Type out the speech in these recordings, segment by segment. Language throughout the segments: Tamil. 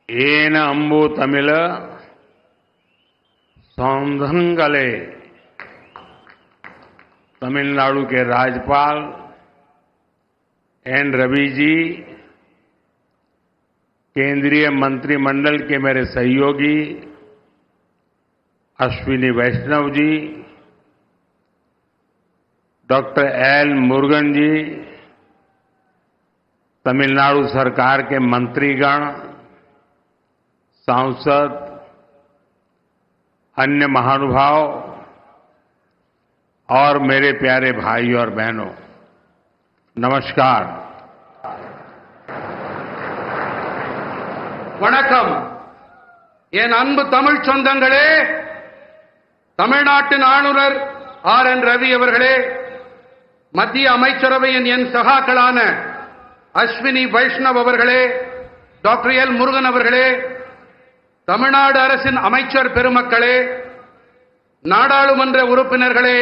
येन अंबु तमिल सौंधंगले तमिलनाडु के राज्यपाल एन रवि जी, केंद्रीय मंत्रिमंडल के मेरे सहयोगी अश्विनी वैष्णव जी, डॉक्टर एल मुरुगन जी, तमिलनाडु सरकार के मंत्रीगण, सांसद, अन्य महानुभाव और मेरे प्यारे भाई और बहनों, नमस्कार। வணக்கம். என் அன்பு தமிழ் சொந்தங்களே, தமிழ்நாட்டின் ஆளுநர் ஆர்.என். ரவி அவர்களே, மத்திய அமைச்சரவையின் என் சகாக்களான அஸ்வினி வைஷ்ணவ் அவர்களே, டாக்டர் எல் முருகன் அவர்களே, தமிழ்நாடு அரசின் அமைச்சர் பெருமக்களே, நாடாளுமன்ற உறுப்பினர்களே,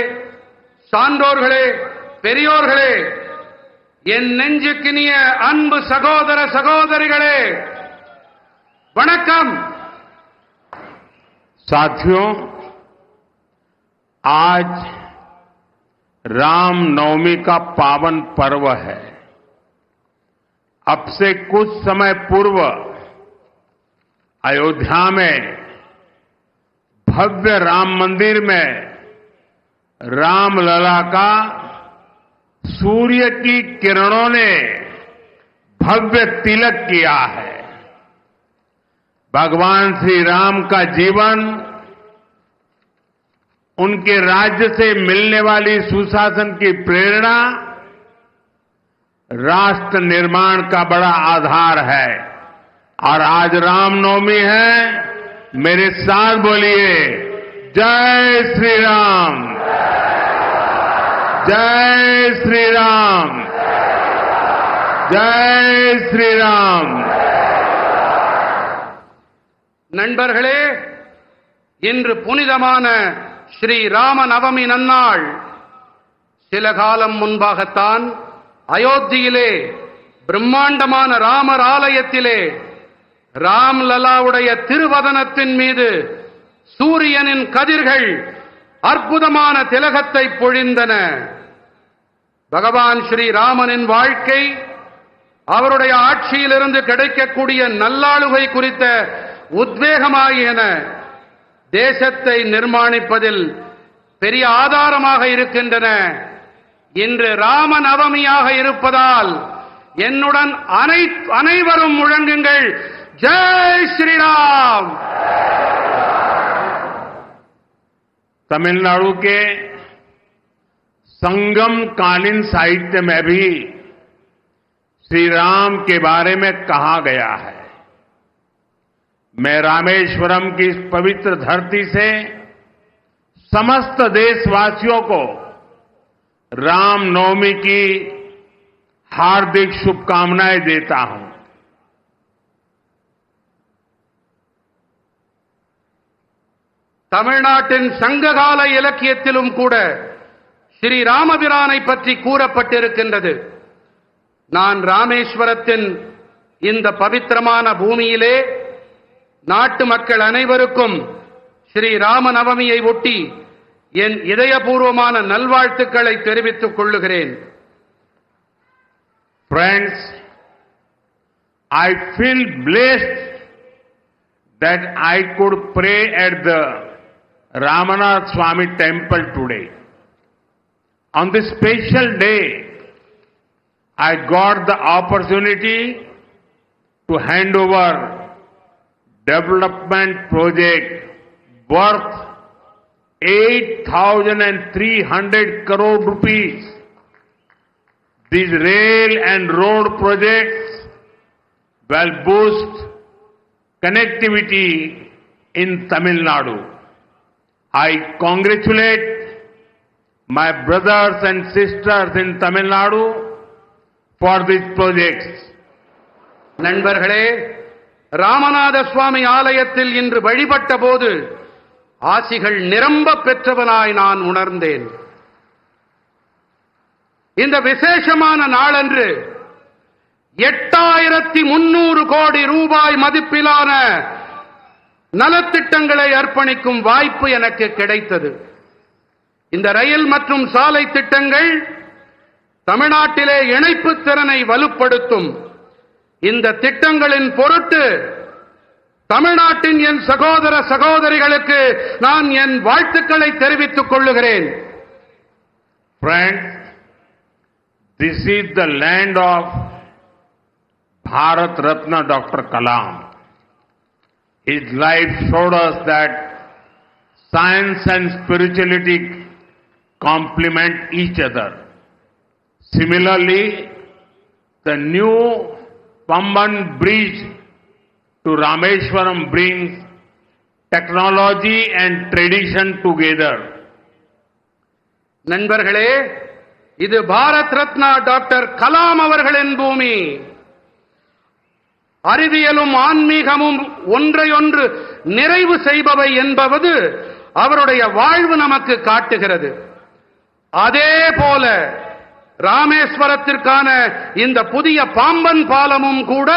சான்றோர்களே, பெரியோர்களே, என் நெஞ்சுக்கினிய அன்பு சகோதர சகோதரிகளே, वणक्कम। साथियों, आज रामनवमी का पावन पर्व है। अब से कुछ समय पूर्व अयोध्या में भव्य राम मंदिर में रामलला का सूर्य की किरणों ने भव्य तिलक किया है। भगवान श्री राम का जीवन, उनके राज्य से मिलने वाली सुशासन की प्रेरणा राष्ट्र निर्माण का बड़ा आधार है। और आज रामनवमी है, मेरे साथ बोलिए, जय श्री राम, जय श्री राम, जय श्री राम। நண்பர்களே, இன்று புனிதமான ஸ்ரீ ராம நவமி நன்னாள். சில காலம் முன்பாகத்தான் அயோத்தியிலே பிரம்மாண்டமான ராமர் ஆலயத்திலே ராம்லலாவுடைய திருவதனத்தின் மீது சூரியனின் கதிர்கள் அற்புதமான திலகத்தை பொழிந்தன. பகவான் ஸ்ரீ ராமனின் வாழ்க்கை, அவருடைய ஆட்சியிலிருந்து கிடைக்கக்கூடிய நல்லாளுகை குறித்த உத்வேகமாகியன தேசத்தை நிர்மாணிப்பதில் பெரிய ஆதாரமாக இருக்கின்றன. இன்று ராம நவமியாக இருப்பதால் என்னுடன் அனைவரும் முழங்குங்கள், ஜெய் ஸ்ரீராம்। तमिलनाडु के संगम कालीन साहित्य में भी श्री राम के बारे में कहा गया है। मैं रामेश्वरम की इस पवित्र धरती से समस्त देशवासियों को रामनवमी की हार्दिक शुभकामनाएं देता हूं। தமிழ்நாட்டின் சங்ககால இலக்கியத்திலும் கூட ஸ்ரீ ராமபிரானை பற்றி கூறப்பட்டிருக்கின்றது. நான் ராமேஸ்வரத்தின் இந்த பவித்திரமான பூமியிலே நாட்டு மக்கள் அனைவருக்கும் ஸ்ரீ ராம நவமியை ஒட்டி என் இதயபூர்வமான நல்வாழ்த்துக்களை தெரிவித்துக் கொள்ளுகிறேன். Friends, I feel blessed that I could pray at the Ramanath Swami temple today. On this special day, I got the opportunity to hand over development project worth 8,300 crore rupees. These rail and road projects will boost connectivity in Tamil Nadu. I congratulate my brothers and sisters in Tamil Nadu for these projects. நண்பர்களே, ராமநாத சுவாமி ஆலயத்தில் இன்று வழிபட்ட போது ஆசிகள் நிரம்ப பெற்றவனாய் நான் உணர்ந்தேன். இந்த விசேஷமான நாளன்று 8300 கோடி ரூபாய் மதிப்பிலான நலத்திட்டங்களை அர்ப்பணிக்கும் வாய்ப்பு எனக்கு கிடைத்தது. இந்த ரயில் மற்றும் சாலை திட்டங்கள் தமிழ்நாட்டிலே இணைப்பு திறனை வலுப்படுத்தும். இந்த திட்டங்களின் பொருட்டு தமிழ்நாட்டின் என் சகோதர சகோதரிகளுக்கு நான் என் வாழ்த்துக்களை தெரிவித்துக் கொள்ளுகிறேன். Friends, this is the land of Bharat Ratna Dr. Kalam. His life showed us that science and spirituality complement each other. Similarly, the new Pamban bridge to Rameswaram brings technology and tradition together. நண்பர்களே, இது பாரத் ரத்னா டாக்டர் கலாம் அவர்களின் பூமி. அறிவியலும் ஆன்மீகமும் ஒன்றையொன்று நிறைவு செய்பவை என்பது அவருடைய வாழ்வு நமக்கு காட்டுகிறது. அதே போல ராமேஸ்வரத்திற்கான இந்த புதிய பாம்பன் பாலமும் கூட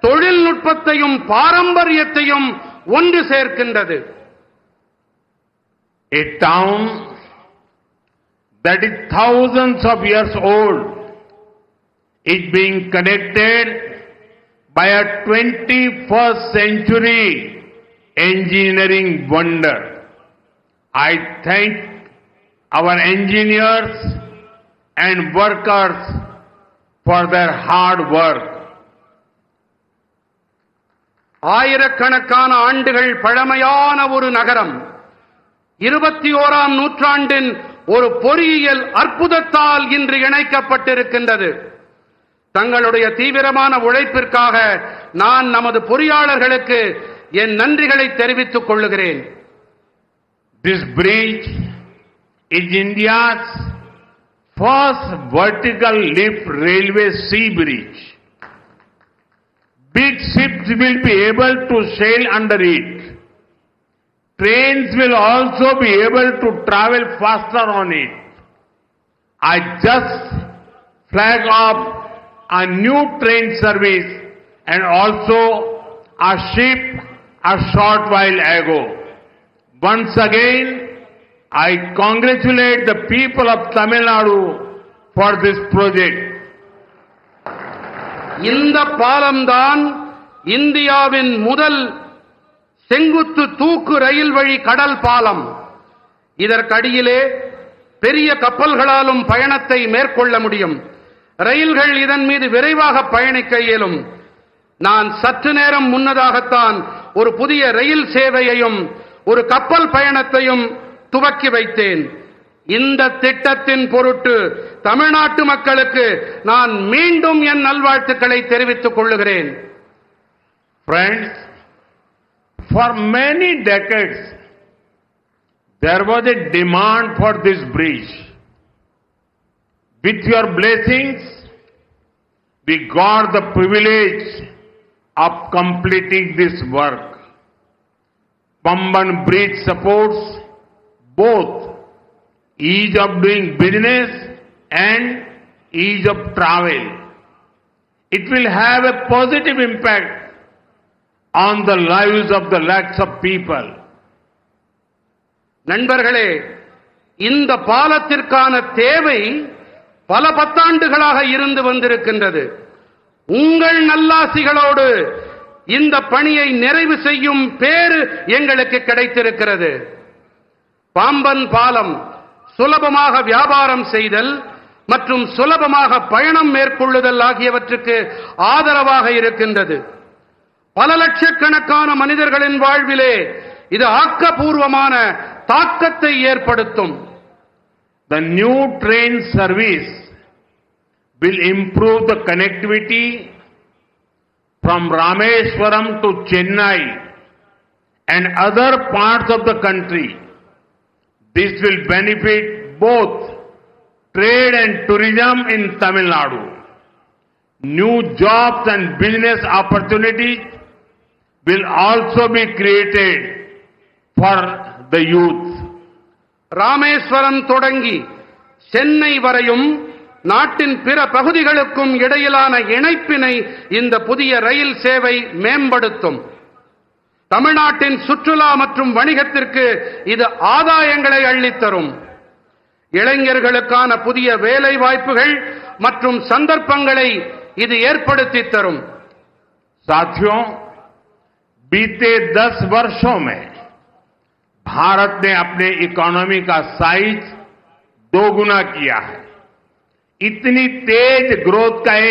தொழில்நுட்பத்தையும் பாரம்பரியத்தையும் ஒன்று சேர்க்கின்றது. A town that is thousands of years old is being connected by a 21st century engineering wonder. I thank our engineers and workers for their hard work. ஆயிரக்கணக்கான ஆண்டுகள் பழமையான ஒரு நகரம் 21ஆம் நூற்றாண்டின் ஒரு பொறியியல் அற்புதத்தால் இன்று இணைக்கப்பட்டிருக்கின்றது. தங்களுடைய தீவிரமான உழைப்பிற்காக நான் நமது பொறியாளர்களுக்கு என் நன்றிகளை தெரிவித்துக் கொள்ளுகிறேன். This bridge is India's first vertical lift railway sea bridge. Big ships will be able to sail under it. Trains will also be able to travel faster on it. I just flagged off a new train service and also a ship a short while ago. Once again, I congratulate the people of Tamil Nadu for this project. இந்த பாலம்தான் இந்தியாவின் முதல் செங்குத்து தூக்கு ரயில் வழி கடல் பாலம். இதற்கடியிலே பெரிய கப்பல்களாலும் பயணத்தை மேற்கொள்ள முடியும். ரயில்கள் இதன் மீது விரைவாக பயணிக்க இயலும். நான் சற்று நேரம் முன்னதாகத்தான் ஒரு புதிய ரயில் சேவையையும் ஒரு கப்பல் பயணத்தையும் துவக்கி வைத்தேன். இந்த திட்டத்தின் பொருட்டு தமிழ்நாட்டு மக்களுக்கு நான் மீண்டும் என் நல்வாழ்த்துக்களை தெரிவித்துக் கொள்ளுகிறேன். Friends, for many decades there was a demand for this bridge. With your blessings, we got the privilege of completing this work. Pamban Bridge supports both ease of doing business and ease of travel. It will have a positive impact on the lives of the lakhs of people. நண்பர்களே, இந்த பாலத்திற்கான தேவை பல பத்தாண்டுகளாக இருந்து வந்திருக்கின்றது. உங்கள் நல்லாசிகளோடு இந்த பணியை நிறைவு செய்யும் பேறு எங்களுக்கு கிடைத்திருக்கிறது. பாம்பன் பாலம் சுலபமாக வியாபாரம் செய்தல் மற்றும் சுலபமாக பயணம் மேற்கொள்ளுதல் ஆகியவற்றுக்கு ஆதரவாக இருக்கின்றது. பல லட்சக்கணக்கான மனிதர்களின் வாழ்விலே இது ஆக்கப்பூர்வமான தாக்கத்தை ஏற்படுத்தும். The new train service will improve the connectivity from Rameswaram to Chennai and other parts of the country. This will benefit both trade and tourism in Tamil Nadu. New jobs and business opportunities will also be created for the youth. Rameswaram தொடங்கி சென்னை வரையும் நாட்டின் பிற பகுதிகளுக்கும் இடையிலான இணைப்பினை இந்த புதிய ரயில் சேவை மேம்படுத்தும். தமிழ்நாட்டின் சுற்றுலா மற்றும் வணிகத்திற்கு இது ஆதாயங்களை அள்ளித்தரும். இளைஞர்களுக்கான புதிய வேலை வாய்ப்புகள் மற்றும் சந்தர்ப்பங்களை இது ஏற்படுத்தி தரும். साथियों, बीते 10 वर्षों में भारत ने अपने इकोनॉमी का साइज दोगुना किया है. इतनी तेज ग्रोथ का एक